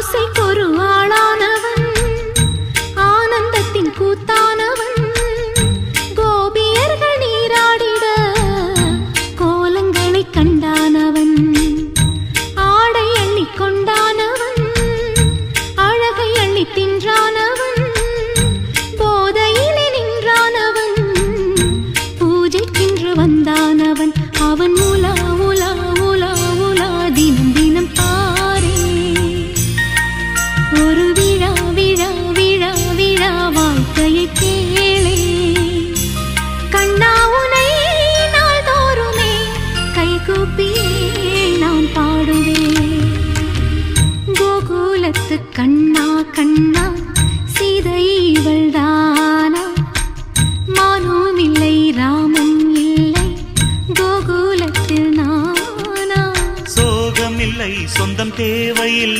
ஆசைக்கொரு ஆளானவன், ஆனந்தத்தின் கூத்தானவன், கோபியர்கள் நீராடிட கோலங்களை கண்டானவன், ஆடை அள்ளி கொண்டானவன், அழகை அள்ளி தின்றானவன், போதையிலே நின்றானவன், பூஜைக்கென்று வந்தானவன். அவன் உலா உலா உலா உலா தினம் தினம் பாரே, ஒரு விழா விழா விழா விழா வாழ்க்கையை கேளே. கண்ணா உனை நாள்தோறுமே கைகூப்பியே நான் பாடுவேன். கோகுலத்து கண்ணா கண்ணா சீதை இவள்தானா, மானும் இல்லை ராமன் இல்லை கோகுலத்தில் நானா. சோகமில்லை சொந்தம் தேவையில்லை